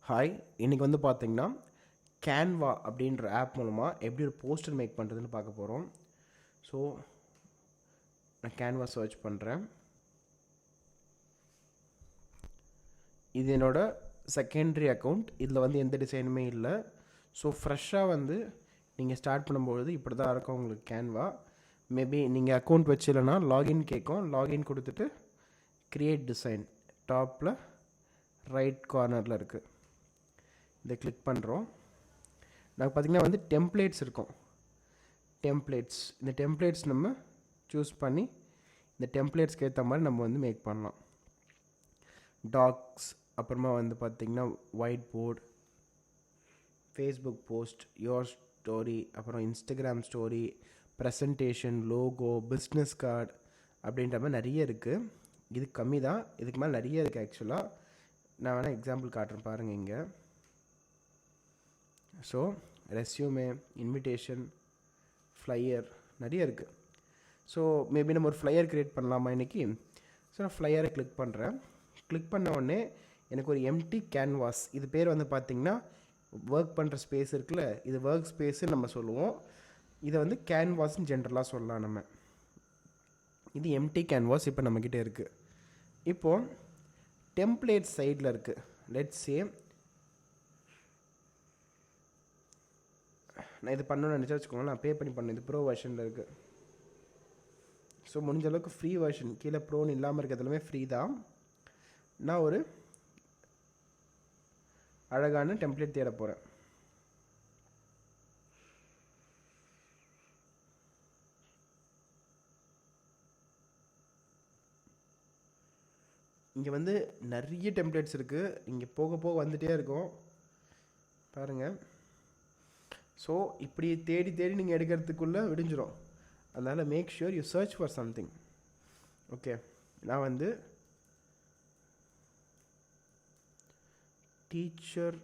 Hi, இன்றைக்கி வந்து பார்த்திங்கன்னா கேன்வா அப்படின்ற ஆப் மூலமாக எப்படி ஒரு போஸ்டர் மேக் பண்ணுறதுன்னு பார்க்க போகிறோம். ஸோ நான் கேன்வா சர்ச் பண்ணுறேன். இது என்னோடய செகண்டரி அக்கௌண்ட். இதில் வந்து எந்த டிசைனுமே இல்லை. ஸோ ஃப்ரெஷ்ஷாக வந்து நீங்கள் ஸ்டார்ட் பண்ணும்பொழுது இப்படி தான் இருக்கும் உங்களுக்கு கேன்வா. மேபி நீங்கள் அக்கௌண்ட் வச்சில்லைன்னா லாகின் கேட்கும். லாகின் கொடுத்துட்டு க்ரியேட் டிசைன் டாப்பில் ரைட் கார்னரில் இருக்குது. இதை கிளிக் பண்ணுறோம். நாங்கள் பார்த்திங்கன்னா வந்து டெம்ப்ளேட்ஸ் இருக்கும். இந்த டெம்ப்ளேட்ஸ் நம்ம சூஸ் பண்ணி இந்த டெம்ப்ளேட்ஸ்க்கு ஏற்ற மாதிரி நம்ம வந்து மேக் பண்ணலாம். டாக்ஸ், அப்புறமா வந்து பார்த்திங்கன்னா white board, Facebook post, your story, அப்புறம் Instagram story, presentation, logo, business card அப்படின்ற மாதிரி நிறைய இருக்குது. இது கம்மி தான், இதுக்கு மேலே நிறைய இருக்குது ஆக்சுவலாக. நான் வேணால் எக்ஸாம்பிள் காட்டுறேன் பாருங்கள். இங்கே ஸோ ரெஸ்யூமே, இன்விடேஷன், ஃப்ளையர் நிறைய இருக்குது. ஸோ மேபி நம்ம ஒரு ஃப்ளையர் க்ரியேட் பண்ணலாமா இன்றைக்கி? ஸோ நான் ஃப்ளையரை கிளிக் பண்ணுறேன். கிளிக் பண்ண உடனே எனக்கு ஒரு எம்டி கேன்வாஸ், இது பேர் வந்து பார்த்திங்கன்னா ஒர்க் பண்ணுற ஸ்பேஸ் இருக்குல்ல, இது ஒர்க் ஸ்பேஸுன்னு நம்ம சொல்லுவோம். இதை வந்து கேன்வாஸ்ன்னு ஜென்ரலாக சொல்லலாம் நம்ம. இது எம்டி கேன்வாஸ் இப்போ நம்மக்கிட்ட இருக்குது. இப்போது டெம்ப்ளேட் சைடில் இருக்குது. லெட்ஸ் சே நான் இது பண்ணணும்னு நினச்சா வச்சுக்கோங்க, நான் பே பண்ணி பண்ணேன். இது ப்ரோ வெர்ஷனில் இருக்குது. ஸோ முடிஞ்ச அளவுக்கு ஃப்ரீ வெர்ஷன், கீழே ப்ரோன்னு இல்லாமல் இருக்கிறது எல்லாமே ஃப்ரீ தான். நான் ஒரு அழகான டெம்ப்ளேட் தேட போகிறேன். இங்கே வந்து நிறைய டெம்ப்ளேட்ஸ் இருக்குது. இங்கே போக போக வந்துகிட்டே இருக்கும் பாருங்கள். ஸோ இப்படி தேடி தேடி நீங்கள் எடுக்கிறதுக்குள்ளே விடிஞ்சிடும். அதனால் make sure you search for something. Okay, நான் வந்து டீச்சர்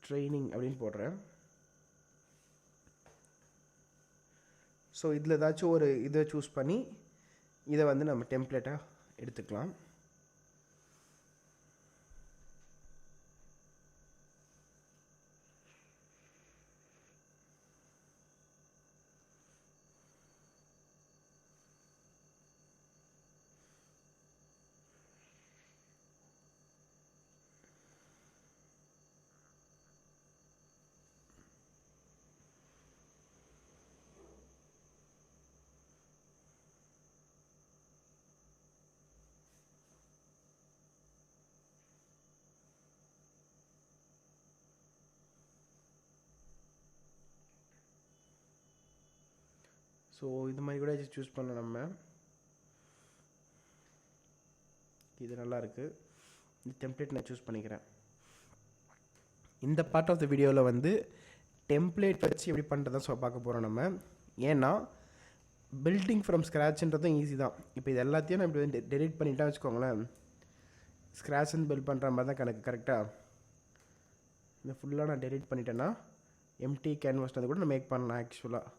ட்ரைனிங் அப்படின்னு போடுறேன். ஸோ இதில் ஏதாச்சும் ஒரு இதை சூஸ் பண்ணி இதை வந்து நம்ம டெம்ப்ளேட்டாக எடுத்துக்கலாம். ஸோ இது மாதிரி கூட சூஸ் பண்ண நம்ம. இது நல்லா இருக்குது. இந்த டெம்ப்ளேட் நான் சூஸ் பண்ணிக்கிறேன். இந்த பார்ட் ஆஃப் த வீடியோவில் வந்து டெம்ப்ளேட் வச்சு எப்படி பண்ணுறதான் பார்க்க போகிறோம் நம்ம. ஏன்னா பில்டிங் ஃப்ரம் ஸ்க்ராட்ச்ன்றதும் ஈஸி தான். இப்போ இது எல்லாத்தையும் நான் இப்படி டெலிட் பண்ணிட்டா வச்சுக்கோங்களேன், ஸ்க்ராட்ச் அண்ட் பில்ட் பண்ணுற மாதிரி தான் கணக்கு. கரெக்டாக இந்த ஃபுல்லாக நான் டெலிட் பண்ணிட்டேன்னா எம்டி கேன்வாஸ்னது கூட நான் மேக் பண்ணலாம் ஆக்சுவலாக.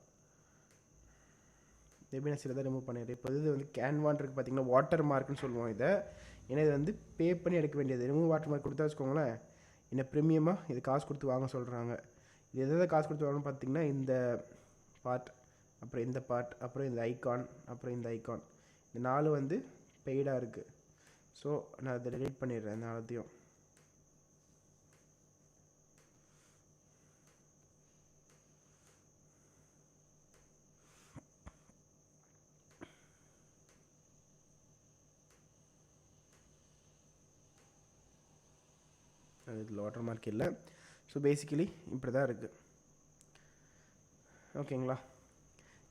மேபி நான் சிலதை ரிமூவ் பண்ணிடுறேன். இப்போ இது வந்து கேன்வான்றது பார்த்திங்கன்னா வாட்டர் மார்க்னு சொல்லுவோம் இதை. ஏன்னா இது வந்து பே பண்ணி எடுக்க வேண்டியது. ரிமூவ் வாட்டர் மார்க் கொடுத்தா வச்சுக்கோங்களேன், என்ன ப்ரீமியமாக இது காசு கொடுத்து வாங்க சொல்கிறாங்க. இது எதாவது காசு கொடுத்து வாங்கன்னு பார்த்திங்கன்னா இந்த பார்ட், அப்புறம் இந்த பார்ட், அப்புறம் இந்த ஐகான், அப்புறம் இந்த ஐகான், இந்த 4 வந்து பெய்டாக இருக்குது. ஸோ நான் அதை டெலீட் பண்ணிடுறேன். இந்த 4த்தையும். இதில் வாட்டர் மார்க் இல்லை. ஸோ பேசிக்கலி இப்படி தான் இருக்குது. ஓகேங்களா?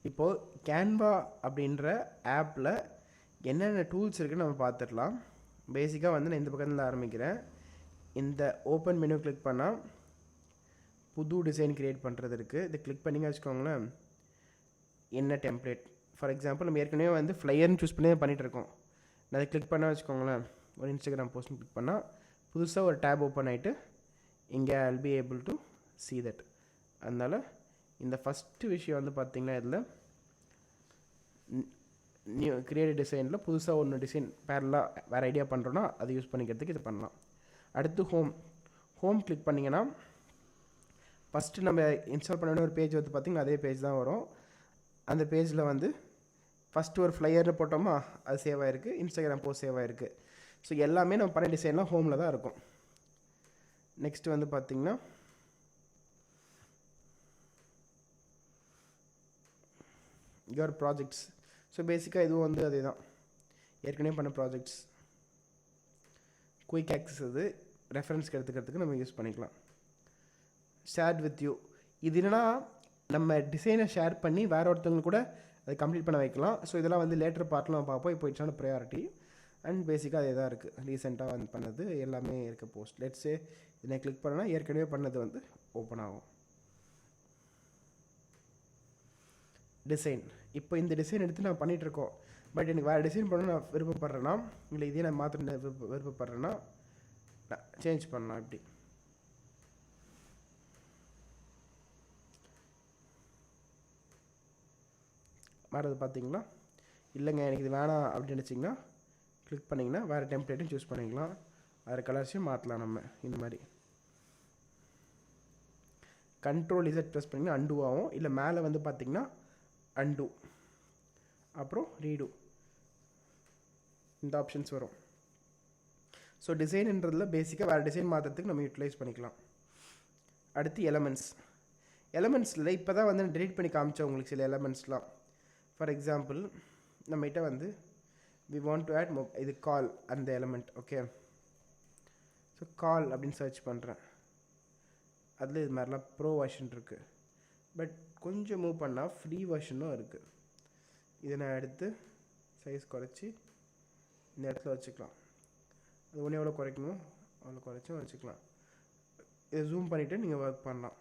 இப்போது கேன்வா அப்படின்ற ஆப்பில் என்னென்ன டூல்ஸ் இருக்குதுன்னு நம்ம பார்த்துடலாம். பேசிக்காக வந்து நான் இந்த பக்கத்தில் ஆரம்பிக்கிறேன். இந்த ஓப்பன் மெனு கிளிக் பண்ணால் புது டிசைன் க்ரியேட் பண்ணுறது இருக்குது. இதை கிளிக் பண்ணிங்க வச்சுக்கோங்களேன், என்ன டெம்ப்ளேட். ஃபார் எக்ஸாம்பிள் நம்ம ஏற்கனவே வந்து ஃப்ளையர்னு சூஸ் பண்ணி பண்ணிகிட்டு இருக்கோம். நான் அதை கிளிக் பண்ணால் வச்சுக்கோங்களேன், ஒரு இன்ஸ்டாகிராம் போஸ்ட்னு கிளிக் பண்ணால் புதுசாக ஒரு டேப் ஓப்பன் ஆகிட்டு இங்கே I'll be able to see that. அதனால் இந்த ஃபஸ்ட்டு விஷயம் வந்து பார்த்திங்கன்னா இதில் நியூ கிரியேட்டிவ் டிசைனில் புதுசாக ஒன்று டிசைன் பேரலாக வேறு ஐடியா பண்ணுறோன்னா அதை யூஸ் பண்ணிக்கிறதுக்கு இது பண்ணலாம். அடுத்து ஹோம் கிளிக் பண்ணிங்கன்னா ஃபஸ்ட்டு நம்ம இன்ஸ்டால் பண்ண வேண்டிய ஒரு பேஜ் வந்து பார்த்திங்கன்னா அதே பேஜ் தான் வரும். அந்த பேஜில் வந்து ஃபஸ்ட்டு ஒரு ஃப்ளையர்னு போட்டோமா, அது சேவ் ஆகிருக்கு. இன்ஸ்டாகிராம் போஸ்ட் சேவ் ஆகிருக்கு. ஸோ எல்லாமே நம்ம பண்ண டிசைன்லாம் ஹோமில் தான் இருக்கும். நெக்ஸ்ட்டு வந்து பார்த்திங்கன்னா யுவர் ப்ராஜெக்ட்ஸ். ஸோ பேசிக்காக இதுவும் வந்து அதே தான், ஏற்கனவே பண்ண ப்ராஜெக்ட்ஸ். குயிக் ஆக்சஸ் அது ரெஃபரன்ஸ்க்கு எடுத்துக்கிறதுக்கு நம்ம யூஸ் பண்ணிக்கலாம். ஷேர் வித் யூ, இது என்னன்னா நம்ம டிசைனை ஷேர் பண்ணி வேறு ஒருத்தவங்க கூட அதை கம்ப்ளீட் பண்ண வைக்கலாம். ஸோ இதெல்லாம் வந்து லேட்டர் பார்ட்டில் நம்ம பார்ப்போம். இப்போ இட்ஸான ப்ரையாரிட்டி அண்ட் பேசிக்காக அதே தான் இருக்குது. ரீசெண்டாக வந்து பண்ணது எல்லாமே இருக்க போஸ்ட். லெட்ஸே இதை கிளிக் பண்ணால் ஏற்கனவே பண்ணது வந்து ஓப்பன் ஆகும். டிசைன், இப்போ இந்த டிசைன் எடுத்து நான் பண்ணிகிட்ருக்கோம். பட் எனக்கு வேறு டிசைன் பண்ண நான் விருப்பப்படுறேன்னா, இல்லை இதே நான் மாற்ற விருப்பப்படுறேன்னா நான் சேஞ்ச் பண்ணலாம். இப்படி மாறது பார்த்தீங்களா? இல்லைங்க எனக்கு இது வேணாம் அப்படின்னு நினச்சிங்கன்னா கிளிக் பண்ணிங்கன்னா வேறு டெம்ப்ளேட்டும் சூஸ் பண்ணிக்கலாம். வேறு கலர்ஸையும் மாற்றலாம். நம்ம இந்த மாதிரி கண்ட்ரோல் இசட் ப்ரெஸ் பண்ணிங்கன்னா அண்டு ஆகும். இல்லை மேலே வந்து பார்த்திங்கன்னா அண்டு அப்புறம் ரீடு இந்த ஆப்ஷன்ஸ் வரும். ஸோ டிசைன்ன்றதில் பேசிக்காக வேறு டிசைன் மாற்றுறதுக்கு நம்ம யூட்டிலைஸ் பண்ணிக்கலாம். அடுத்து எலமெண்ட்ஸில் இப்போ தான் வந்து டெலீட் பண்ணி காமிச்சேன் உங்களுக்கு சில எலமெண்ட்ஸ்லாம். ஃபார் எக்ஸாம்பிள் நம்மகிட்ட வந்து we want to add இது கால் அந்த எலமெண்ட். ஓகே, ஸோ கால் அப்படின்னு சர்ச் பண்ணுறேன். அதில் இது மாதிரிலாம் ப்ரோ வெர்ஷன் இருக்குது. பட் கொஞ்சம் மூவ் பண்ணால் ஃப்ரீ வெர்ஷனும் இருக்குது. இதை நான் எடுத்து சைஸ் குறைச்சி இந்த இடத்துல வச்சுக்கலாம். அது ஒன்று எவ்வளோ குறைக்கணுமோ அவ்வளோ குறைச்சும் வச்சுக்கலாம். இதை ஜூம் பண்ணிவிட்டு நீங்கள் ஒர்க் பண்ணலாம்.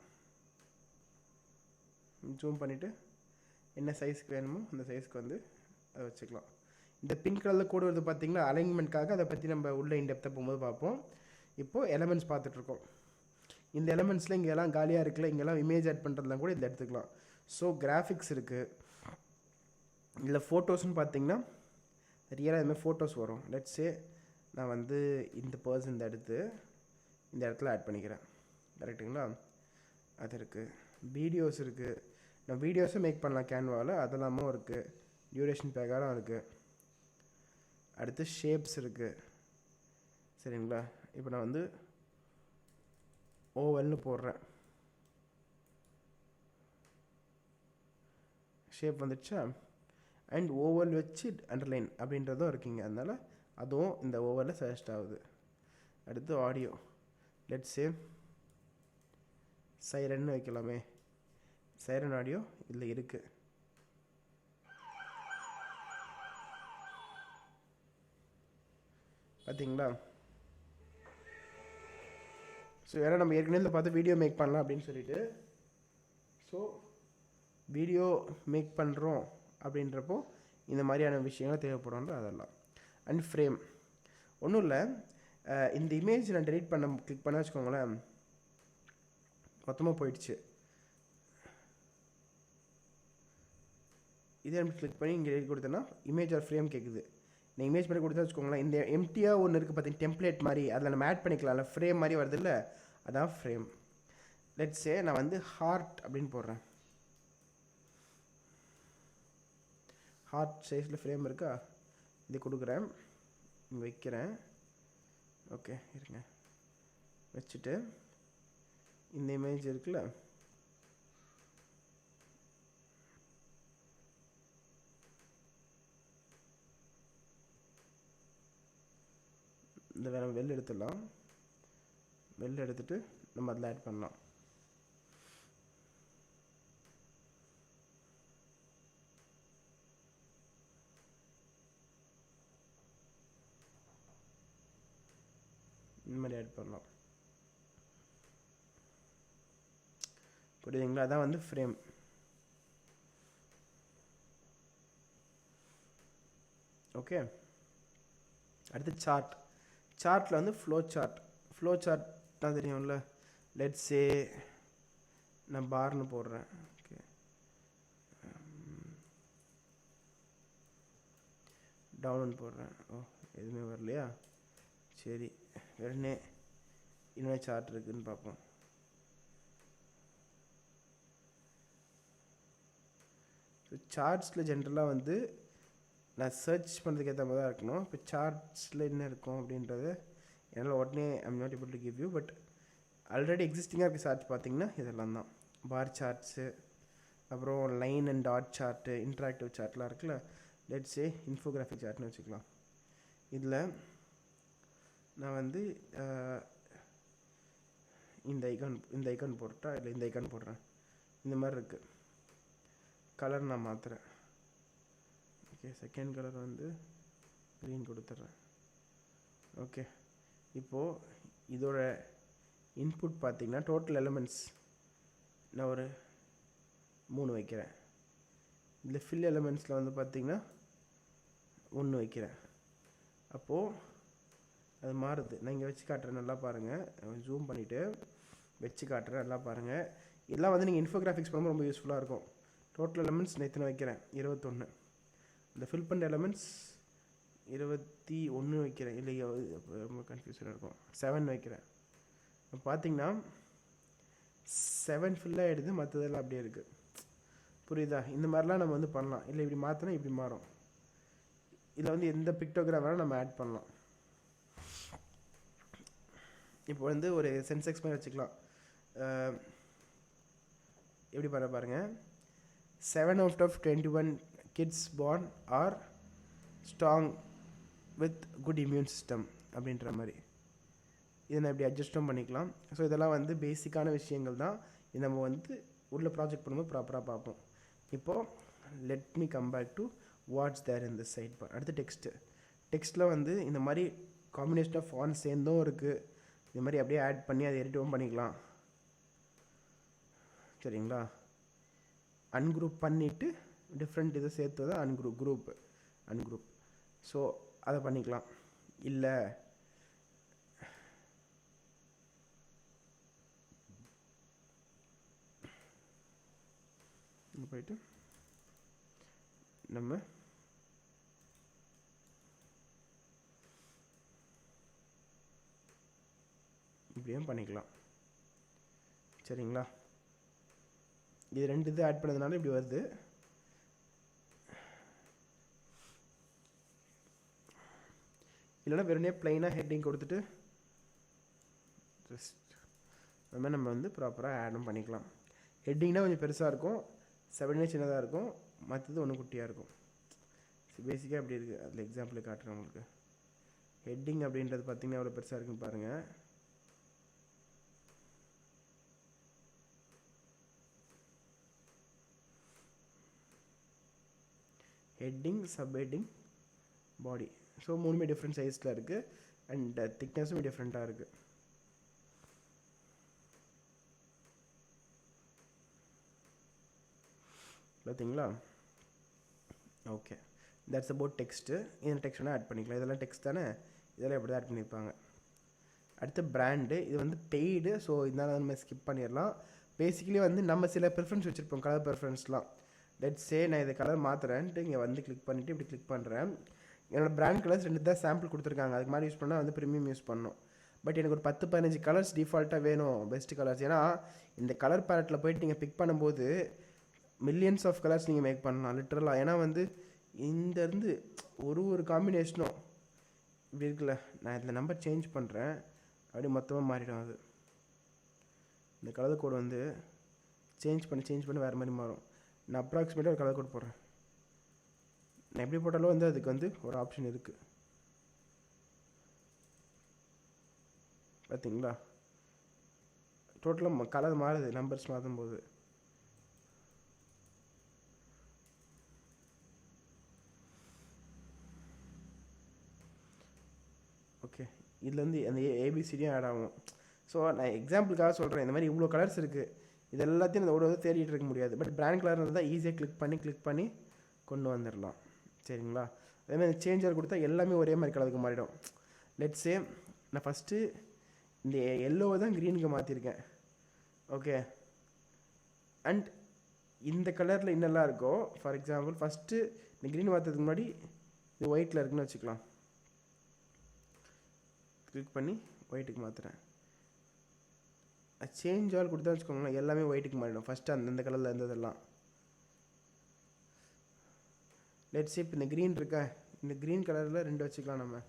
ஜூம் பண்ணிவிட்டு என்ன சைஸ்க்கு வேணுமோ அந்த சைஸ்க்கு வந்து அதை வச்சுக்கலாம். இந்த பிங்க் கலரில் கூட வருது பார்த்திங்கன்னா அலைன்மெண்ட்காக. அதை பற்றி நம்ம உள்ள இன்டெப்த்தாக போகும்போது பார்ப்போம். இப்போது எலமெண்ட்ஸ் பார்த்துட்ருக்கோம். இந்த எலமெண்ட்ஸில் இங்கெல்லாம் காலியாக இருக்குல்ல, இங்கெல்லாம் இமேஜ் ஆட் பண்ணுறதுலாம் கூட இதை எடுத்துக்கலாம். ஸோ கிராஃபிக்ஸ் இருக்குது. இல்லை ஃபோட்டோஸ்னு பார்த்திங்கன்னா ரியலாக இதுமாதிரி ஃபோட்டோஸ் வரும். லெட்ஸே நான் வந்து இந்த பர்சன் எடுத்து இந்த இடத்துல ஆட் பண்ணிக்கிறேன். கரெக்டுங்களா? அது இருக்குது. வீடியோஸ் இருக்குது. நான் வீடியோஸும் மேக் பண்ணலாம் கேன்வாவில், அதெல்லாமும் இருக்குது. டியூரேஷன் பேக்காரம் இருக்குது. அடுத்து ஷேப்ஸ் இருக்குது. சரிங்களா? இப்போ நான் வந்து ஓவல்னு போடுறேன். ஷேப் வந்துடுச்சா? அண்ட் ஓவல் வச்சு அண்டர்லைன் அப்படின்றதும் இருக்குங்க. அதனால் அதுவும் இந்த ஓவலில் சஜஸ்ட் ஆகுது. அடுத்து ஆடியோ, லெட்ஸ் சே சைரன்னு வைக்கலாமே. சைரன் ஆடியோ இதில் இருக்குது. பார்த்தீங்களா? ஸோ ஏன்னா நம்ம ஏற்கனவே பார்த்து வீடியோ மேக் பண்ணலாம் அப்படின்னு சொல்லிட்டு, ஸோ வீடியோ மேக் பண்ணுறோம் அப்படின்றப்போ இந்த மாதிரியான விஷயங்கள் தேவைப்படும்ல அதெல்லாம். அண்ட் ஃப்ரேம் ஒன்றும் இல்லை. இந்த இமேஜ் நான் டெலீட் பண்ண கிளிக் பண்ண வச்சுக்கோங்களேன், மொத்தமாக போயிடுச்சு. இதே நம்ம கிளிக் பண்ணி இங்கே எழுதி கொடுத்தேன்னா இமேஜ் ஆர் ஃப்ரேம் கேட்குது. நான் இமேஜ் பண்ணி கொடுத்தா வச்சுக்கோங்களேன், இந்த எம்டியாக ஒன்று இருக்குது பார்த்தீங்கன்னா டெம்ப்ளேட் மாதிரி, அதில் நம்ம ஆட் பண்ணிக்கலாம்ல, ஃப்ரேம் மாதிரி வருது இல்லை, அதான் ஃப்ரேம். லெட்ஸே நான் வந்து ஹார்ட் அப்படின்னு போடுறேன். ஹார்ட் சைஸில் ஃப்ரேம் இருக்கா, இது கொடுக்குறேன், இங்கே வைக்கிறேன். ஓகே இருங்க, வச்சுட்டு இந்த இமேஜ் இருக்குல்ல, இந்த வேறு வெளில எடுத்துடலாம். வெளில எடுத்துகிட்டு நம்ம அதில் ஆட் பண்ணலாம். இந்த மாதிரி ஆட் பண்ணலாம். புரியுதுங்களா? அதான் வந்து ஃப்ரேம். ஓகே, அடுத்து சார்ட். சார்ட்டில் வந்து ஃப்ளோ சார்ட்னா தெரியும்ல. லெட்ஸே நான் பார்னு போடுறேன். ஓகே, டவுன் போடுறேன். ஓ எதுவுமே வரலையா? சரி, உடனே என்ன சார்ட் இருக்குதுன்னு பார்ப்போம். சார்ட்ஸில் ஜென்ரலாக வந்து நான் சர்ச் பண்ணுறதுக்கு ஏற்ற மாதிரி தான் இருக்கணும். இப்போ சார்ட்ஸில் என்ன இருக்கும் அப்படின்றது என்னால் உடனே I'm not able to give you. But already எக்ஸிஸ்டிங்காக இருக்க சார்ட்ஸ் பார்த்தீங்கன்னா இதெல்லாம் தான். பார் சார்ட்ஸு, அப்புறம் line and dot chart, interactive சார்ட்லாம் இருக்குல்ல. லெட்ஸே இன்ஃபோகிராஃபிக் சார்ட்னு வச்சுக்கலாம். இதில் நான் வந்து இந்த ஐக்கான் போட்டா இல்லை இந்த ஐக்கான் போடுறேன். இந்த மாதிரி இருக்குது. கலர் நான் மாற்றுறேன். ஓகே, செகண்ட் கலர் வந்து க்ரீன் கொடுத்துட்றேன். ஓகே, இப்போது இதோட இன்புட் பார்த்திங்கன்னா டோட்டல் எலிமெண்ட்ஸ் நான் ஒரு 3 வைக்கிறேன். இதில் ஃபில் எலிமெண்ட்ஸில் வந்து பார்த்திங்கன்னா 1 வைக்கிறேன். அப்போது அது மாறுது. நான் இங்கே வச்சு காட்டுறேன், நல்லா பாருங்கள். ஜூம் பண்ணிவிட்டு வச்சு காட்டுறேன், நல்லா பாருங்கள். இதெல்லாம் வந்து நீங்கள் இன்ஃபோகிராஃபிக்ஸ் பண்ணும்போது ரொம்ப யூஸ்ஃபுல்லாக இருக்கும். டோட்டல் எலிமெண்ட்ஸ் நான் வைக்கிறேன் 21. இந்த ஃபில் பண்ண எலிமெண்ட்ஸ் 21 வைக்கிறேன். இல்லை, ரொம்ப கன்ஃபியூஷனாக இருக்கும். 7 வைக்கிறேன். பார்த்தீங்கன்னா 7 ஃபில் ஆகிடுது, மற்றதெல்லாம் அப்படியே இருக்குது. புரியுதா? இந்த மாதிரிலாம் நம்ம வந்து பண்ணலாம். இல்லை இப்படி மாற்றினா இப்படி மாறும். இதில் வந்து எந்த பிக்டோகிராம் வேணால் நம்ம ஆட் பண்ணலாம். இப்போ வந்து ஒரு சென்செக்ஸ் மாதிரி வச்சுக்கலாம். எப்படி பண்ண பாருங்கள். 7 out of 21 kids born are strong with good immune system அப்படின்ற மாதிரி இதை நான் இப்படி அட்ஜஸ்ட்டும் பண்ணிக்கலாம். ஸோ இதெல்லாம் வந்து பேசிக்கான விஷயங்கள் தான். இது நம்ம வந்து உள்ள ப்ராஜெக்ட் பண்ணும்போது ப்ராப்பராக பார்ப்போம். இப்போது let me come back to what's there in the side bar. அடுத்து டெக்ஸ்ட்டில் வந்து இந்த மாதிரி காம்பினேஷன் ஆஃப் ஃபாண்ட் சேர்ந்தும் இருக்குது. இந்த மாதிரி அப்படியே ஆட் பண்ணி அதை எடிட்டும் பண்ணிக்கலாம். சரிங்களா? அன்குரூப் பண்ணிவிட்டு டிஃப்ரெண்ட் இதை சேர்த்து தான் அன்குரூப். ஸோ அதை பண்ணிக்கலாம். இல்லை போயிட்டு நம்ம இப்படியும் பண்ணிக்கலாம். சரிங்களா? இது 2 இது ஆட் பண்ணதுனால இப்படி வருது. இல்லைனா வெறுனே பிளைனாக ஹெட்டிங் கொடுத்துட்டு ஜஸ்ட் அது மாதிரி நம்ம வந்து ப்ராப்பராக ஆடும் பண்ணிக்கலாம். ஹெட்டிங்னா கொஞ்சம் பெருசாக இருக்கும், 7 சின்னதாக இருக்கும், மற்றது ஒன்று குட்டியாக இருக்கும். பேசிக்காக அப்படி இருக்குது. அதில் எக்ஸாம்பிள் காட்டுறேன் உங்களுக்கு. ஹெட்டிங் அப்படின்றது பார்த்திங்கன்னா எவ்வளோ பெருசாக இருக்குன்னு பாருங்கள். ஹெட்டிங், சப்ஹெட்டிங், பாடி. ஸோ 3 டிஃப்ரெண்ட் சைஸில் இருக்குது. அண்ட் திக்னஸும் டிஃப்ரெண்ட்டாக இருக்குது. பார்த்தீங்களா? Okay, that's about text. இந்த டெக்ஸ்ட் வேணால் ஆட் பண்ணிக்கலாம். இதெல்லாம் டெக்ஸ்ட் தானே, இதெல்லாம் எப்படி தான் ஆட் பண்ணியிருப்பாங்க. அடுத்து பிராண்டு. இது வந்து பெய்டு. ஸோ இதனால் நம்ம ஸ்கிப் பண்ணிடலாம். பேசிக்கலி வந்து நம்ம சில ப்ரிஃபரன்ஸ் வச்சுருப்போம், கலர் ப்ரிஃபரன்ஸ்லாம். லெட்ஸ் சே நான் இதை கலர் மாற்றுறேன்ட்டு இங்கே வந்து கிளிக் பண்ணிவிட்டு இப்படி கிளிக் பண்ணுறேன். என்னோடய பிராண்ட் கலர்ஸ் 2 தான் சாம்பிள் கொடுத்துருக்காங்க. அதுக்கு மாதிரி யூஸ் பண்ணால் வந்து ப்ரீமியம் யூஸ் பண்ணணும். பட் எனக்கு ஒரு 10-15 கலர்ஸ் டிஃபால்ட்டாக வேணும், பெஸ்ட்டு கலர்ஸ். ஏன்னா இந்த கலர் பேலட்டில் போய்ட்டு நீங்கள் பிக் பண்ணும்போது மில்லியன்ஸ் ஆஃப் கலர்ஸ் நீங்கள் மேக் பண்ணலாம் லிட்டரலாக. ஏன்னா வந்து இங்கேருந்து ஒரு காம்பினேஷனும் இப்படி இருக்குல்ல. நான் இதில் நம்பர் சேஞ்ச் பண்ணுறேன், அப்படி மொத்தமாக மாறிடும். அது இந்த கலர் கோடு வந்து சேஞ்ச் பண்ணி வேறு மாதிரி மாறும். நான் அப்ராக்சிமேட்டாக ஒரு கலர் கோட் போடுறேன். நான் எப்படி போட்டாலும் வந்து அதுக்கு வந்து ஒரு ஆப்ஷன் இருக்குது. பார்த்தீங்களா? டோட்டலாக கலர் மாறுது நம்பர்ஸ் மாற்றும் போது. ஓகே, இதுலேருந்து அந்த ஏபிசிடியும் ஆட் ஆகும். ஸோ நான் எக்ஸாம்பிளுக்காக சொல்கிறேன். இந்த மாதிரி இவ்வளோ கலர்ஸ் இருக்குது. இது எல்லாத்தையும் இந்த ஓட தேடிட்டு இருக்க முடியாது. பட் பிராண்ட் கலர் இருந்தால் ஈஸியாக கிளிக் பண்ணி கொண்டு வந்துடலாம். சரிங்களா? அதேமாதிரி சேஞ்சர் கொடுத்தா எல்லாமே ஒரே மாதிரி கலருக்கு மாறிடும். லெட்ஸே நான் ஃபஸ்ட்டு இந்த எல்லோவை தான் க்ரீனுக்கு மாற்றிருக்கேன். ஓகே, அண்ட் இந்த கலரில் இன்னெல்லாம் இருக்கோ. ஃபார் எக்ஸாம்பிள் ஃபஸ்ட்டு இந்த க்ரீன் மாற்றுறதுக்கு முன்னாடி இது ஒயிட்டில் இருக்குன்னு வச்சுக்கலாம். கிளிக் பண்ணி ஒயிட்டுக்கு மாற்றுறேன். சேஞ்ச் ஆல் கொடுத்தா வச்சுக்கோங்களேன் எல்லாமே ஒயிட்டுக்கு மாறிடும். ஃபஸ்ட்டு அந்த கலரில் இருந்ததெல்லாம். லெட்ஸ் இப்போ இந்த க்ரீன் இருக்கா, இந்த க்ரீன் கலரில் 2 வச்சுக்கலாம், நம்ம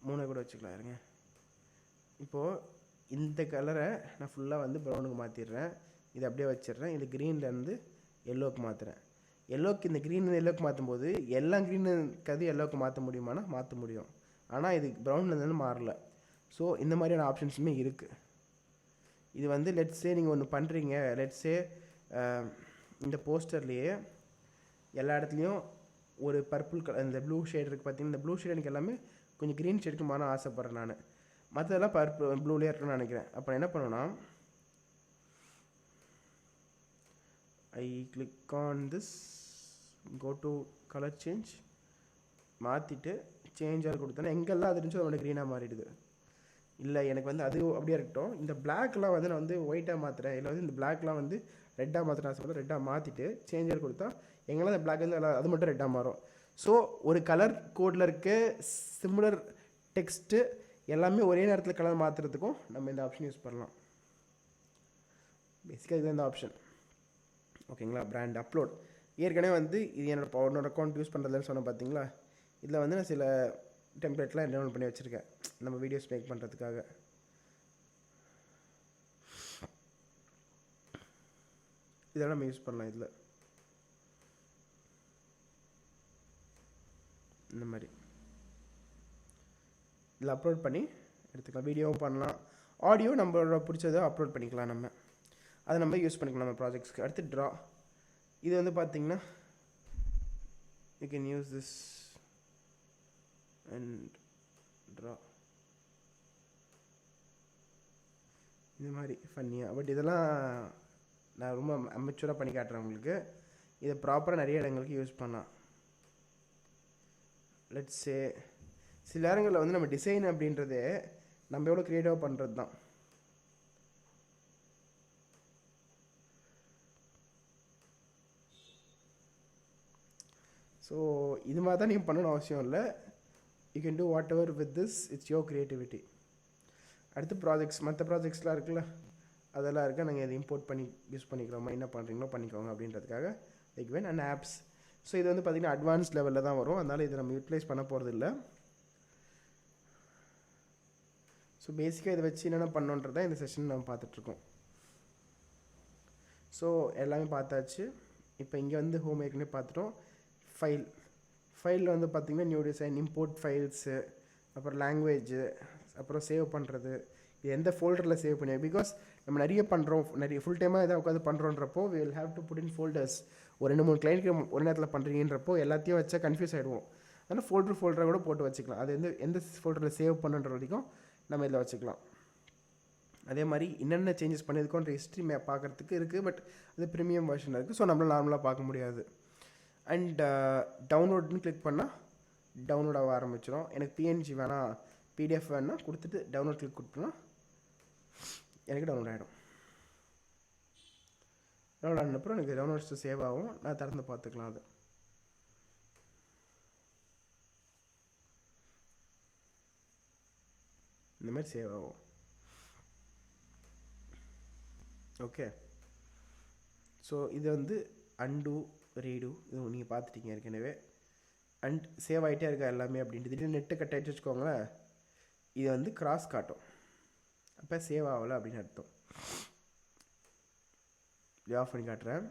3 கூட வச்சுக்கலாம். இருங்க, இப்போது இந்த கலரை நான் ஃபுல்லாக வந்து ப்ரௌனுக்கு மாற்றிடுறேன். இதை அப்படியே வச்சிடுறேன். இது க்ரீன்லேருந்து எல்லோவுக்கு மாற்றுறேன். எல்லோவுக்கு இந்த க்ரீன் எல்லோவுக்கு மாற்றும் போது எல்லா க்ரீனு கது எல்லோவுக்கு மாற்ற முடியுமானா மாற்ற முடியும். ஆனால் இது ப்ரௌன்லேருந்து மாறல. ஸோ இந்த மாதிரியான ஆப்ஷன்ஸுமே இருக்குது. இது வந்து லெட்ஸே நீங்கள் ஒன்று பண்ணுறீங்க, லெட்ஸே இந்த போஸ்டர்லேயே எல்லா இடத்துலையும் ஒரு பர்பிள் கலர் இந்த ப்ளூ ஷேட் இருக்குது பார்த்தீங்கன்னா, இந்த ப்ளூ ஷேட் எனக்கு எல்லாமே கொஞ்சம் க்ரீன் ஷேடுக்கு மாற ஆசைப்பட்றேன் நான். மற்றதெல்லாம் பர்பிள் ப்ளூலேயே இருக்குன்னு நினைக்கிறேன். அப்போ என்ன பண்ணுவேன்னா, I click on this, go to colour change, மாற்றிட்டு சேஞ்சாக கொடுத்தேன்னா எங்கெல்லாம் அது இருந்துச்சோ அதோட க்ரீனாக மாறிடுது. இல்லை எனக்கு வந்து அது அப்படியே இருக்கட்டும், இந்த பிளாக்லாம் வந்து நான் வந்து ஒயிட்டாக மாற்றுறேன், இல்லை வந்து இந்த பிளாக்லாம் வந்து ரெட்டாக மாற்றுறேன் ஆசைப்பட்றேன். ரெட்டாக மாற்றிட்டு சேஞ்சர் கொடுத்தா எங்கெல்லாம் அந்த பிளாக் வந்து அது மட்டும் ரெட்டாக மாறும். ஸோ ஒரு கலர் கோடில் இருக்க சிமிலர் டெக்ஸ்ட்டு எல்லாமே ஒரே நேரத்தில் கலர் மாற்றுறதுக்கும் நம்ம இந்த ஆப்ஷன் யூஸ் பண்ணலாம். பேசிக்காக இதுதான் இந்த ஆப்ஷன். ஓகேங்களா. பிராண்ட் அப்லோட் ஏற்கனவே வந்து இது என்னோட அக்கௌண்ட் யூஸ் பண்ணுறதுன்னு சொன்னேன் பார்த்தீங்களா. இதில் வந்து நான் சில டெம்ப்ளேட்லாம் டவுன்லோட் பண்ணி வச்சுருக்கேன் நம்ம வீடியோஸ் மேக் பண்ணுறதுக்காக. இதெல்லாம் நம்ம யூஸ் பண்ணலாம். இதில் இந்த மாதிரி இதில் அப்லோட் பண்ணி எடுத்துக்கலாம். வீடியோவும் பண்ணலாம், ஆடியோ நம்மளோட பிடிச்சதை அப்லோட் பண்ணிக்கலாம். நம்ம அதை நம்ம யூஸ் பண்ணிக்கலாம் நம்ம ப்ராஜெக்ட்ஸ்க்கு. அடுத்து ட்ரா. இது வந்து பார்த்திங்கன்னா you can use this and draw இந்த மாதிரி ஃபன்னியாக. பட் இதெல்லாம் நான் ரொம்ப அமெச்சூராக பண்ணி காட்டுறேன் உங்களுக்கு. இதை ப்ராப்பராக நிறைய இடங்களுக்கு யூஸ் பண்ணலாம். லெட்ஸே சில நேரங்களில் வந்து நம்ம டிசைன் அப்படின்றது நம்ம எவ்வளோ க்ரியேட்டிவாக பண்ணுறது தான். ஸோ இது மாதிரி தான் நீங்கள் பண்ணணும் அவசியம் இல்லை. You can do what ever with this, it's your creativity. அடுத்து ப்ராஜெக்ட்ஸ், மற்ற ப்ராஜெக்ட்ஸ்லாம் இருக்குல்ல, அதெல்லாம் இருக்க நாங்கள் இதை இம்போர்ட் பண்ணி யூஸ் பண்ணிக்கிறோமா, என்ன பண்ணுறீங்களோ பண்ணிக்கோங்க அப்படின்றதுக்காக like when and apps. So இது வந்து பார்த்திங்கன்னா அட்வான்ஸ் லெவலில் தான் வரும், அதனால் இதை நம்ம யூட்டிலைஸ் பண்ண போகிறது இல்லை. ஸோ பேசிக்காக இதை வச்சு என்னென்ன பண்ணோன்றதான் இந்த செஷன் நம்ம பார்த்துட்ருக்கோம். ஸோ எல்லாமே பார்த்தாச்சு. இப்போ இங்கே வந்து ஹோம் ஏற்கனவே பார்த்துட்டோம். ஃபைலில் வந்து பார்த்திங்கன்னா நியூ டிசைன், இம்போர்ட் ஃபைல்ஸு, அப்புறம் லாங்குவேஜு, அப்புறம் சேவ் பண்ணுறது, இது எந்த ஃபோல்டரில் சேவ் பண்ணி, பிகாஸ் நம்ம நிறைய பண்ணுறோம், நிறைய ஃபுல் டைமாக எதாவது உட்காந்து பண்ணுறோன்றப்போ we will have to put in folders. ஒரு 2-3 கிளைண்ட்க்கு ஒரு நேரத்தில் பண்ணுறீங்கன்றப்போ எல்லாத்தையும் வச்சா கன்ஃபியூஸ் ஆகிடுவோம். அதனால் ஃபோல்டரை கூட போட்டு வச்சுக்கலாம். அது எந்த ஃபோல்டரில் சேவ் பண்ணுன்ற வரைக்கும் நம்ம இதில் வச்சுக்கலாம். அதே மாதிரி என்னென்ன சேஞ்சஸ் பண்ணியிருக்கோன்ற ஹிஸ்ட்ரி பார்க்குறதுக்கு இருக்குது. பட் அது ப்ரீமியம் வெர்ஷனில் இருக்குது, ஸோ நம்மளால் நார்மலாக பார்க்க முடியாது. அண்ட் டவுன்லோட்னு கிளிக் பண்ணால் டவுன்லோட் ஆக ஆரம்பிச்சிடும். எனக்கு பிஎன்ஜி வேணாம், பிடிஎஃப் வேணா கொடுத்துட்டு டவுன்லோட் கிளிக் கொடுத்தோன்னா எனக்கு டவுன்லோட் ஆகிடும். டவுன்லோட் ஆனப்புறம் எனக்கு டவுன்லோட்ஸ் சேவ் ஆகும், நான் திறந்து பார்த்துக்கலாம். அது இந்த மாதிரி சேவ் ஆகும். ஓகே. ஸோ இது வந்து அண்டு ரீடு, இது நீங்கள் பார்த்துட்டீங்க ஏற்கனவே. அண்ட் சேவ் ஆகிட்டே இருக்கா எல்லாமே அப்படின்ட்டு. திடீர்னு நெட்டு கட் ஆகிட்டு வச்சுக்கோங்களேன், இது வந்து கிராஸ் காட்டும், அப்போ சேவ் ஆகலை அப்படின்னு அர்த்தம். இது ஆஃப் பண்ணி காட்டுறேன்.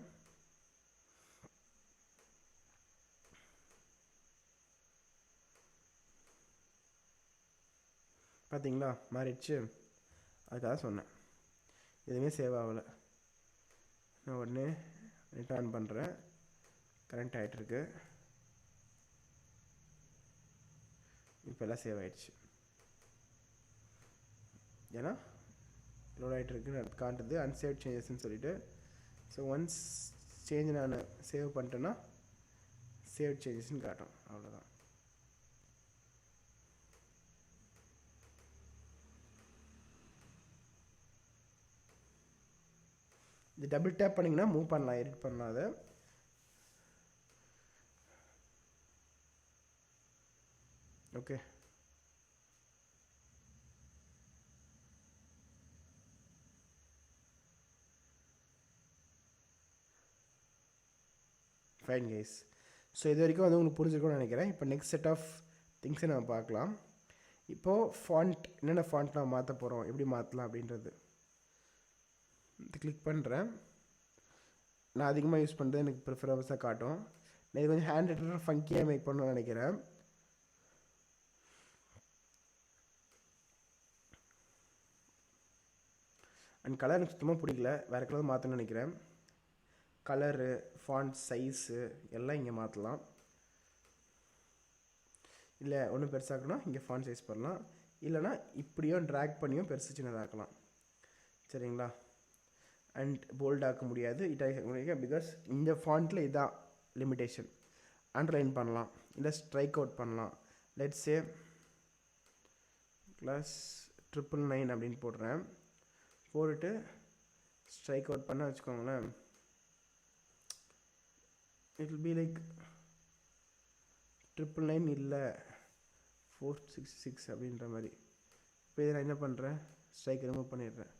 பார்த்தீங்களா மாறிடுச்சு. அதுக்காக சொன்னேன், எதுவுமே சேவ் ஆகலை. நான் உடனே நெட் ஆன் பண்ணுறேன், கரண்ட் ஆகிட்டுருக்கு. இப்போ எல்லாம் சேவ் ஆகிடுச்சு. ஏன்னா லோட் ஆகிட்டு இருக்குன்னு காட்டுது, அன்சேவ் சேஞ்சஸ்ன்னு சொல்லிட்டு. ஸோ ஒன்ஸ் சேஞ்ச் நான் சேவ் பண்ணிட்டேன்னா சேவ் சேஞ்சஸ்ன்னு காட்டும், அவ்வளோதான். இது டபுள் டேப் பண்ணிங்கன்னா மூவ் பண்ணலாம், எடிட் பண்ணலாம். அதை ஓகே. Fine guys. ஸோ இது வரைக்கும் வந்து உங்களுக்கு புரிஞ்சிருக்கும்னு நினைக்கிறேன். இப்போ நெக்ஸ்ட் செட் ஆஃப் திங்ஸை நம்ம பார்க்கலாம். இப்போது ஃபாண்ட், என்னென்ன ஃபாண்ட் நான் மாற்ற போகிறோம், எப்படி மாற்றலாம் அப்படின்றது. இது கிளிக் பண்ணுறேன். நான் அதிகமாக யூஸ் பண்ணுறது எனக்கு ப்ரிஃபரன்ஸாக காட்டும். நான் இது கொஞ்சம் ஹேண்ட் ரைட்டர் ஃபங்கியாக மேக் பண்ணணும்னு நினைக்கிறேன். அண்ட் கலர் எனக்கு சுத்தமாக பிடிக்கல, வேறு கலர் மாற்றணும்னு நினைக்கிறேன். கலரு, ஃபாண்ட் சைஸு எல்லாம் இங்கே மாற்றலாம். இல்லை ஒன்றும் பெருசாக்கணும், இங்கே ஃபாண்ட் சைஸ் பண்ணலாம். இல்லைனா இப்படியும் ட்ராக் பண்ணியும் பெருசு சின்னதாக இருக்கலாம். சரிங்களா? அண்ட் போல்ட் ஆக்க முடியாது, இட்டாக்க முடியாது. பிகாஸ் இந்த ஃபாண்ட்டில் இதான் லிமிட்டேஷன். அண்டர்லைன் பண்ணலாம், இல்லை ஸ்ட்ரைக் அவுட் பண்ணலாம். லெட்ஸ் சே +999 அப்படின்னு போடுறேன். போட்டுட்டு ஸ்ட்ரைக் அவுட் பண்ண வச்சுக்கோங்களேன். இட் வில் பி லைக் 999 இல்லை 466 அப்படின்ற மாதிரி. இப்போ இதை நான் என்ன பண்ணுறேன், ஸ்ட்ரைக் ரிமூவ் பண்ணிடுறேன்.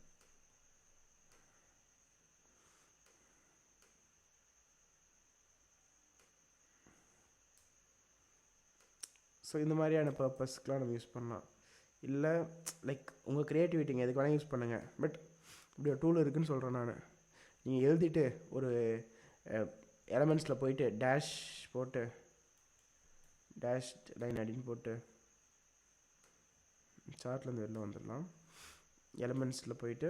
ஸோ இந்த மாதிரியான பர்பஸ்க்கெலாம் நம்ம யூஸ் பண்ணலாம். இல்லை லைக் உங்கள் க்ரியேட்டிவிட்டிங்க எதுக்கு வேணால் யூஸ் பண்ணுங்கள். பட் இப்படி ஒரு டூல் இருக்குதுன்னு சொல்கிறேன் நான். நீங்கள் எழுதிட்டு ஒரு எலமெண்ட்ஸில் போயிட்டு டேஷ் போட்டு டேஷ் லைன் அப்படின்னு போட்டு சார்ட்லேருந்து வெளில வந்துடலாம். எலமெண்ட்ஸில் போயிட்டு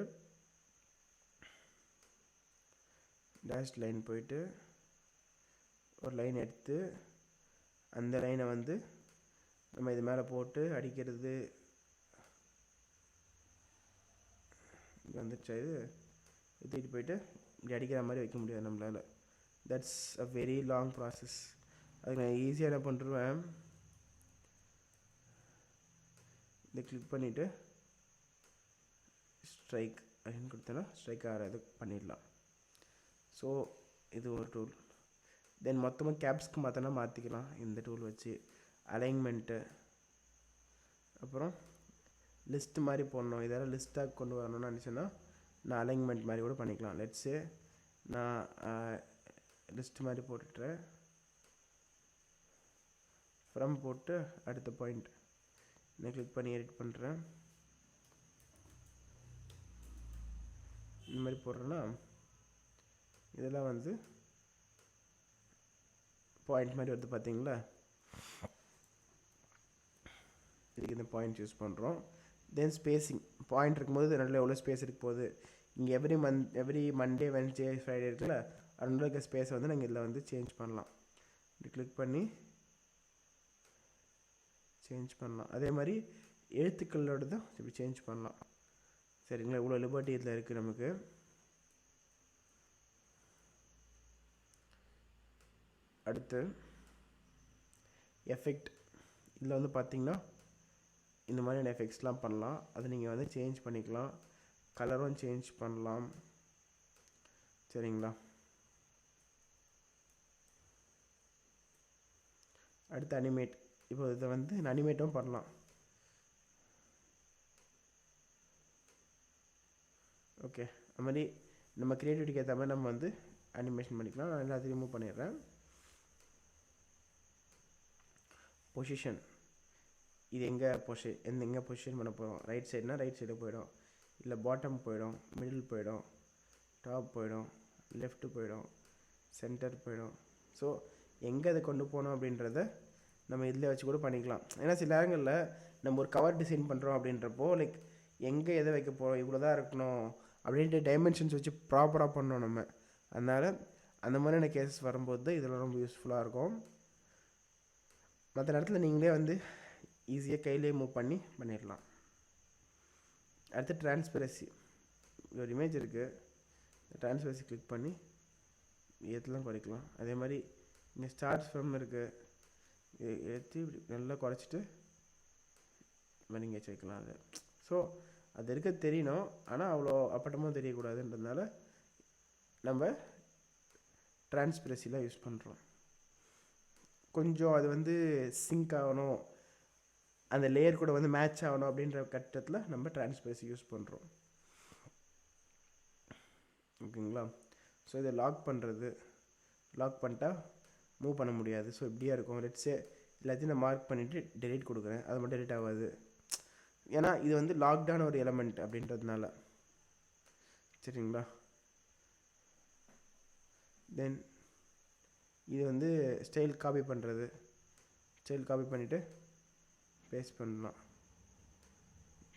டேஷ் லைன் போயிட்டு ஒரு லைன் எடுத்து அந்த லைனை வந்து நம்ம இது மேலே போட்டு அடிக்கிறது. இங்கே வந்துடுச்சா, இது தூக்கிட்டு போயிட்டு இப்படி அடிக்கிற மாதிரி வைக்க முடியாது நம்மளால். That's a very long process. அதுக்கு நான் ஈஸியாக என்ன பண்ணுறேன், இதை கிளிக் பண்ணிவிட்டு ஸ்ட்ரைக் அப்படின்னு கொடுத்தேன்னா ஸ்ட்ரைக் ஆகிற இது பண்ணிடலாம். ஸோ இது ஒரு டூல். தென் மொத்தமாக கேப்ஸ்க்கு மாற்றினா மாற்றிக்கலாம் இந்த டூல் வச்சு. அலைன்மெண்ட்டு, அப்புறம் லிஸ்ட் மாதிரி போடணும். இதெல்லாம் லிஸ்ட்டாக கொண்டு வரணும்னு நினச்சேன்னா நான் அலைன்மெண்ட் மாதிரி கூட பண்ணிக்கலாம். லெட்ஸு நான் லிஸ்ட் மாதிரி போட்டுட்டுறேன். ஃப்ரம் போட்டு அடுத்த பாயிண்ட் நான் கிளிக் பண்ணி எடிட் பண்ணுறேன். இந்த மாதிரி போடுறேன்னா இதெல்லாம் வந்து பாயிண்ட் மாதிரி வருது பார்த்தீங்களா. இதுக்கு இந்த பாயிண்ட் யூஸ் பண்ணுறோம். தென் ஸ்பேஸிங், பாயிண்ட் இருக்கும்போது ரெண்டில் எவ்வளோ ஸ்பேஸ் இருக்க போகுது. இங்கே எவ்ரி மண்டே வென்ஸ்டே ஃப்ரைடே இருக்குல்ல, அதனால இருக்க ஸ்பேஸை வந்து நாங்கள் இதில் வந்து சேஞ்ச் பண்ணலாம். இப்படி கிளிக் பண்ணி சேஞ்ச் பண்ணலாம். அதே மாதிரி எழுத்துக்களோட தான் இப்படி சேஞ்ச் பண்ணலாம். சரிங்களா? இவ்வளோ லிபர்ட்டி இதில் இருக்குது நமக்கு. அடுத்து எஃபெக்ட். இதில் வந்து பார்த்திங்கன்னா இந்த மாதிரியான எஃபெக்ட்ஸ்லாம் பண்ணலாம். அதை நீங்கள் வந்து சேஞ்ச் பண்ணிக்கலாம். கலரும் சேஞ்ச் பண்ணலாம். சரிங்களா? அடுத்து அனிமேட். இப்போ இதை வந்து அனிமேட்டும் பண்ணலாம். ஓகே, அது மாதிரி நம்ம க்ரியேட்டிவிட்டிக்கு ஏற்ற மாதிரி நம்ம வந்து அனிமேஷன் பண்ணிக்கலாம். நான் எல்லாத்தையும் ரிமூவ் பண்ணிடுறேன். பொசிஷன், இது எங்கே பொசிஷன் பண்ண போகிறோம். ரைட் சைடுனா ரைட் சைடு போயிடும், இல்லை பாட்டம் போயிடும், மிடில் போயிடும், டாப் போயிடும், லெஃப்ட்டு போயிடும், சென்டர் போயிடும். ஸோ எங்கே அதை கொண்டு போகணும் அப்படின்றத நம்ம இதில் வச்சு கூட பண்ணிக்கலாம். ஏன்னா சில நேரங்களில் நம்ம ஒரு கவர் டிசைன் பண்ணுறோம் அப்படின்றப்போ லைக் எங்கே எதை வைக்க போகிறோம், இவ்வளோ தான் இருக்கணும் அப்படின்ட்டு டைமென்ஷன்ஸ் வச்சு ப்ராப்பராக பண்ணோம் நம்ம. அதனால் அந்த மாதிரியான கேசஸ் வரும்போது தான் இதெல்லாம் ரொம்ப யூஸ்ஃபுல்லாக இருக்கும். மற்ற நேரத்தில் நீங்களே வந்து ஈஸியாக கையிலே மூவ் பண்ணிடலாம். அடுத்து டிரான்ஸ்பரன்சி. ஒரு இமேஜ் இருக்குது, டிரான்ஸ்பரன்சி கிளிக் பண்ணி ஏற்றலாம் குறைக்கலாம். அதே மாதிரி இங்கே ஸ்டார்ட் ஃப்ரம் இருக்குது, ஏற்றி இப்படி நல்லா குறைச்சிட்டு மாதிரி இங்கே வச்சுக்கலாம். அது ஸோ அது இருக்க தெரியணும், ஆனால் அவ்வளோ அப்பட்டமாக தெரியக்கூடாதுன்றதுனால நம்ம டிரான்ஸ்பரன்சிலாம் யூஸ் பண்ணுறோம். கொஞ்சம் அது வந்து சிங்க் ஆகணும், அந்த லேயர் கூட வந்து மேட்ச் ஆகணும் அப்படின்ற கட்டத்தில் நம்ம டிரான்ஸ்பரன்சி யூஸ் பண்ணுறோம். ஓகேங்களா? ஸோ இதை லாக் பண்ணிட்டா மூவ் பண்ண முடியாது. ஸோ இப்படியா இருக்கும். லெட்ஸே எல்லாத்தையும் நான் மார்க் பண்ணிவிட்டு டெலீட் கொடுக்குறேன், அது மட்டும் டெலீட் ஆகாது. ஏன்னா இது வந்து லாக்டான ஒரு எலமெண்ட் அப்படின்றதுனால. சரிங்களா? தென் இது வந்து ஸ்டைல் காப்பி பண்ணுறது. ஸ்டைல் காப்பி பண்ணிவிட்டு பேஸ்ட் பண்ணலாம்.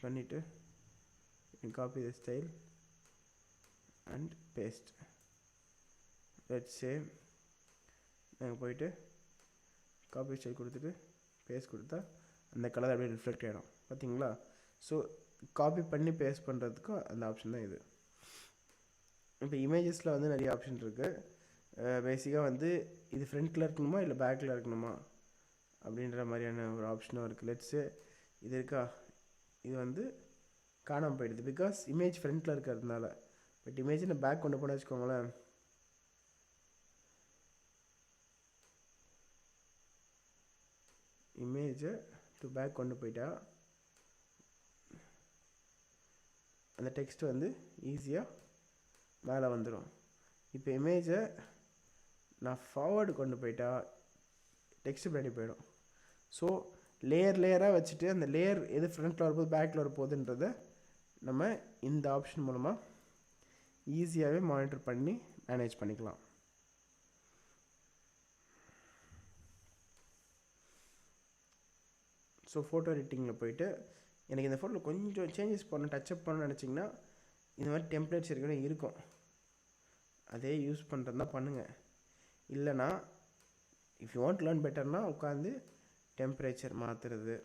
பண்ணிவிட்டு copy the style and paste. Let's say நாங்கள் போயிட்டு காப்பி ஸ்டைல் கொடுத்துட்டு பேஸ்ட் கொடுத்தா அந்த கலர் அப்படியே ரிஃப்ளெக்ட் ஆகிடும். பார்த்தீங்களா? ஸோ காப்பி பண்ணி பேஸ்ட் பண்ணுறதுக்கும் அந்த ஆப்ஷன் தான் இது. இப்போ இமேஜஸில் வந்து நிறைய ஆப்ஷன் இருக்குது. பேசிக்காக வந்து இது ஃப்ரண்ட்டில் இருக்கணுமா இல்லை பேக்கில் இருக்கணுமா அப்படின்ற மாதிரியான ஒரு ஆப்ஷனும் இருக்குது. லெட்ஸு இது இருக்கா, இது வந்து காணாமல் போயிடுது பிகாஸ் இமேஜ் ஃப்ரண்ட்டில் இருக்கிறதுனால. பட் இமேஜை நான் பேக் கொண்டு போன வச்சுக்கோங்களேன், இமேஜை டு பேக் கொண்டு போயிட்டா அந்த டெக்ஸ்ட் வந்து ஈஸியாக மேலே வந்துடும். இப்போ இமேஜை நான் ஃபார்வர்டு கொண்டு போயிட்டா டெக்ஸ்ட் பின்னாடி போயிடும். ஸோ லேயராக வச்சுட்டு அந்த லேயர் எது ஃப்ரண்ட்டில் வரப்போது பேக்கில் வரப்போகுதுன்றதை நம்ம இந்த ஆப்ஷன் மூலமாக ஈஸியாகவே மானிட்டர் பண்ணி மேனேஜ் பண்ணிக்கலாம். ஸோ ஃபோட்டோ எடிட்டிங்கில் போயிட்டு எனக்கு இந்த ஃபோட்டோவில் கொஞ்சம் சேஞ்சஸ் பண்ணணும், டச்சப் பண்ணணும்னு நினச்சிங்கன்னா இந்த மாதிரி டெம்ப்ளேட்ஸ் இருக்கும், அதே யூஸ் பண்ணுறதா பண்ணுங்கள். இல்லைனா இஃப் யூ வாண்ட் லேர்ன் பெட்டர்னா உட்காந்து டெம்பரேச்சர் மாற்றுறது.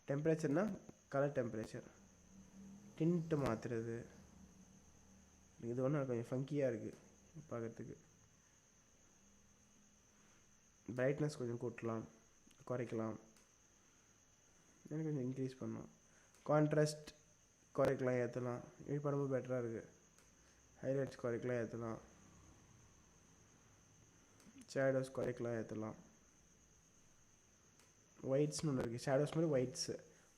டெம்பரேச்சர்னால் கலர் டெம்பரேச்சர், டின்ட்டு மாற்றுறது. இது ஒன்று கொஞ்சம் ஃபங்கியாக இருக்குது பார்க்குறதுக்கு. பிரைட்னஸ் கொஞ்சம் கூட்டலாம், குறைக்கலாம், எனக்கு கொஞ்சம் இன்க்ரீஸ் பண்ணலாம். கான்ட்ராஸ்ட் குறைக்கலாம், ஏற்றலாம். இது பண்ணும்போது பெட்டராக இருக்குது. ஹைலைட்ஸ் குறைக்கலாம், ஏற்றலாம். ஷேடோஸ் குறைக்கலாம், ஏற்றலாம். ஒயிட்ஸ்னு ஒன்று இருக்குது. ஷேடோஸ் மாதிரி ஒயிட்ஸு,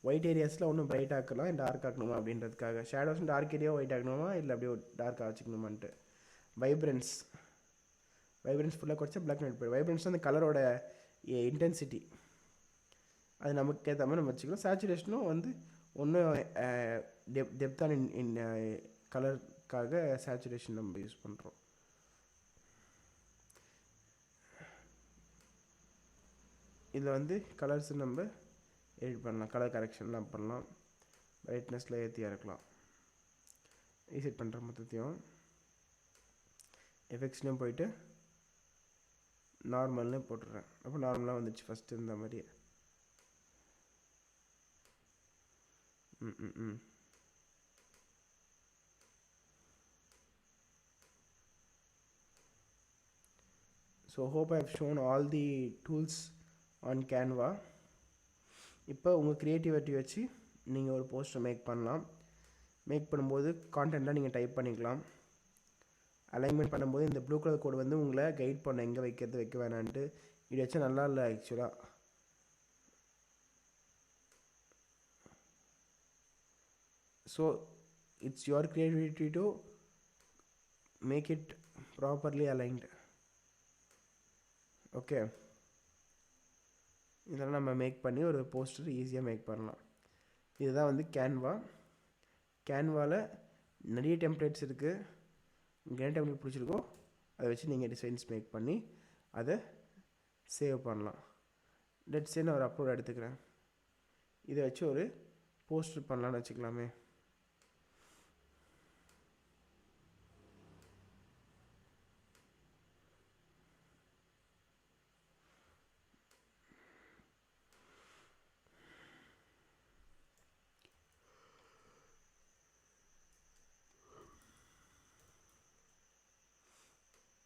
ஒயிட் ஏரியாஸில் ஒன்றும் பிரைட் ஆக்கலாம், டார்க் ஆக்கணுமா அப்படின்றதுக்காக. ஷேடோஸும் டார்க் ஏரியா ஒயிட் ஆக்கணுமா இல்லை அப்படியே டார்க்காக வச்சுக்கணுமான்ட்டு. வைப்ரன்ஸ் ஃபுல்லாக குறைச்சா பிளாக் அண்ட் ஒயிட் போய்டும். வைப்ரன்ஸ் அந்த கலரோட இன்டென்சிட்டி, அது நமக்கு ஏற்ற மாதிரி நம்ம வச்சுக்கலாம். சேச்சுரேஷனும் வந்து ஒன்றும் டெப்த்தான கலருக்காக சேச்சுரேஷன் நம்ம யூஸ் பண்ணுறோம். இதில் வந்து கலர்ஸ் நம்ம எடிட் பண்ணலாம், கலர் கரெக்ஷன்லாம் பண்ணலாம், பிரைட்னஸில் ஏற்றி இறக்கலாம். ரீசெட் பண்ணுற மொத்தத்தையும் எஃபெக்ட்ஸ்லேயும் போயிட்டு நார்மல்னு போட்டுடுறேன். அப்போ நார்மலாக வந்துடுச்சு ஃபஸ்ட்டு இருந்த மாதிரியே. So hope I have shown all the tools on Canva. இப்போ உங்கள் க்ரியேட்டிவிட்டி வச்சு நீங்கள் ஒரு போஸ்டர் மேக் பண்ணலாம். மேக் பண்ணும்போது கான்டென்ட்டாக நீங்கள் டைப் பண்ணிக்கலாம். அலைன்மெண்ட் பண்ணும்போது இந்த ப்ளூ கலர் கோடு வந்து உங்களை கைட் பண்ண எங்கே வைக்கிறது வைக்க வேணான்ட்டு. இது வச்சா நல்லா இல்லை ஆக்சுவலாக. So it's your creativity to make it properly aligned. Okay, இதெல்லாம் நம்ம மேக் பண்ணி ஒரு போஸ்டர் ஈஸியாக மேக் பண்ணலாம். இதுதான் வந்து கேன்வாவில் நிறைய டெம்ப்ளேட்ஸ் இருக்குது. உங்களுக்கு என்ன டெம்ப்ளேட் பிடிச்சிருக்கோ அதை வச்சு நீங்கள் டிசைன்ஸ் மேக் பண்ணி அதை சேவ் பண்ணலாம். லெட்ஸ் சே நான் ஒரு அப்லோட் எடுத்துக்கிறேன். இதை வச்சு ஒரு போஸ்டர் பண்ணலான்னு வச்சுக்கலாமே.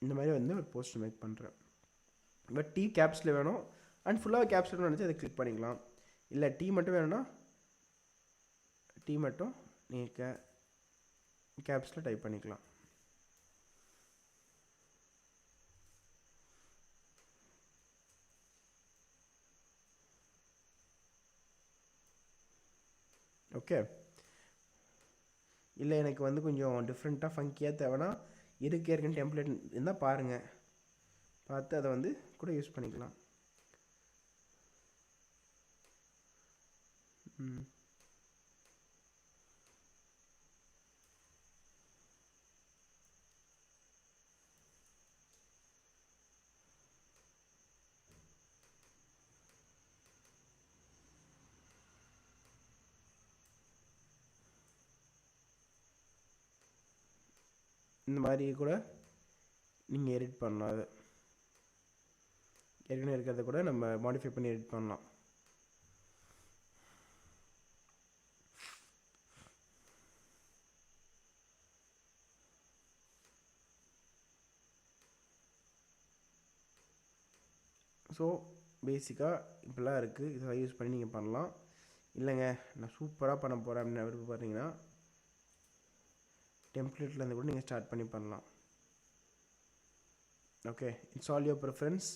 இந்த மாதிரி வந்து ஒரு போஸ்டர் மேக் பண்ணுறேன். பட் டீ கேப்ஸில் வேணும் அண்ட் ஃபுல்லாக கேப்ஸில் நினச்சி அதை கிளிக் பண்ணிக்கலாம். இல்லை டீ மட்டும் வேணும்னா டீ மட்டும் நீங்கள் கேப்ஸில் டைப் பண்ணிக்கலாம். ஓகே, இல்லை எனக்கு வந்து கொஞ்சம் டிஃப்ரெண்ட்டாக ஃபங்கியாக தேவைன்னா ஏற்கனவே டெம்ப்ளேட் இருந்தால் பாருங்கள், பார்த்து அதை வந்து கூட யூஸ் பண்ணிக்கலாம். இந்த மாதிரி கூட நீங்கள் எடிட் பண்ணலாம். அது ஏற்கனவே இருக்கிறத கூட நம்ம மாடிஃபை பண்ணி எடிட் பண்ணலாம். ஸோ பேசிக்காக இப்படிலாம் இருக்குது. இதெல்லாம் யூஸ் பண்ணி நீங்கள் பண்ணலாம். இல்லைங்க நான் சூப்பராக பண்ண போகிறேன் அப்படின்னு விருப்பப்படுறீங்கன்னா டெம்ப்ளேட்லேருந்து கூட நீங்கள் ஸ்டார்ட் பண்ணி பண்ணலாம். Okay, it's all your preference.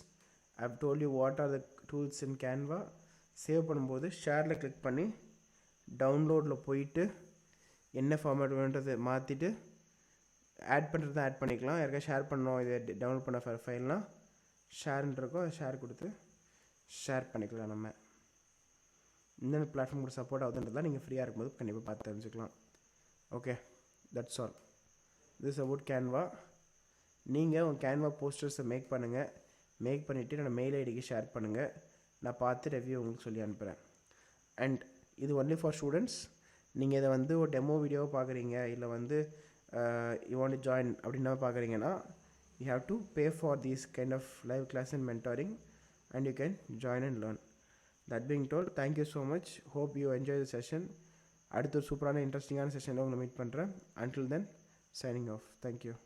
I have told you what are the tools in Canva. Save பண்ணும்போது ஷேரில் கிளிக் பண்ணி டவுன்லோடில் போயிட்டு என்ன ஃபார்மேட் வேணுன்றது மாற்றிட்டு ஆட் பண்ணுறது ஆட் பண்ணிக்கலாம். யாருக்கா ஷேர் பண்ணோம் இதை டவுன்லோட் பண்ண ஃபைல்னால் ஷேர்ன்னு இருக்கும், அதை ஷேர் கொடுத்து ஷேர் பண்ணிக்கலாம். நம்ம இன்னொரு பிளாட்ஃபார்ம் கூட சப்போர்ட் ஆகுதுன்றதுலாம் நீங்கள் ஃப்ரீயாக இருக்கும்போது கண்டிப்பாக பார்த்து தெரிஞ்சுக்கலாம். Okay, that's all. This about Canva. நீங்கள் உங்கள் கேன்வா போஸ்டர்ஸை மேக் பண்ணுங்கள். மேக் பண்ணிவிட்டு என்னோடய மெயில் ஐடிக்கு ஷேர் பண்ணுங்கள். நான் பார்த்து ரிவ்யூ உங்களுக்கு சொல்லி அனுப்புகிறேன். அண்ட் இது ஒன்லி ஃபார் ஸ்டூடெண்ட்ஸ். நீங்கள் இதை வந்து ஒரு டெமோ வீடியோவை பார்க்குறீங்க, இல்லை வந்து யூ வாண்ட் டு ஜாயின் அப்படின்னா பார்க்குறீங்கன்னா you have to pay for these kind of live class and mentoring, and you can join and learn. That being told, thank you so much. Hope you enjoy the session. அடுத்த சூப்பரான இன்ட்ரெஸ்டிங்கான செஷனில் உங்களை meet பண்ணுறேன். Until then, signing off. Thank you.